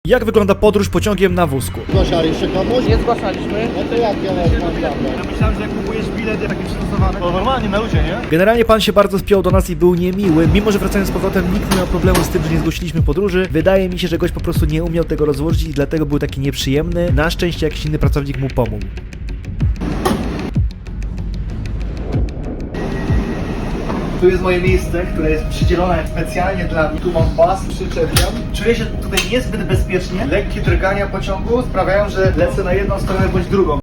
Jak wygląda podróż pociągiem na wózku? Zgłaszaliście komuś? Nie zgłaszaliśmy. No to jak ja mam Ja myślałem, że jak kupujesz bilet taki przystosowany, to normalnie na ludzie, nie? Generalnie pan się bardzo spiął do nas i był niemiły. Mimo że wracając z powrotem nikt nie miał problemu z tym, że nie zgłosiliśmy podróży. Wydaje mi się, że gość po prostu nie umiał tego rozłożyć i dlatego był taki nieprzyjemny. Na szczęście jakiś inny pracownik mu pomógł. Tu jest moje miejsce, które jest przydzielone specjalnie dla mnie. Tu mam pas, przyczepiam. Czuję się tutaj niezbyt bezpiecznie. Lekkie drgania pociągu sprawiają, że lecę na jedną stronę bądź drugą.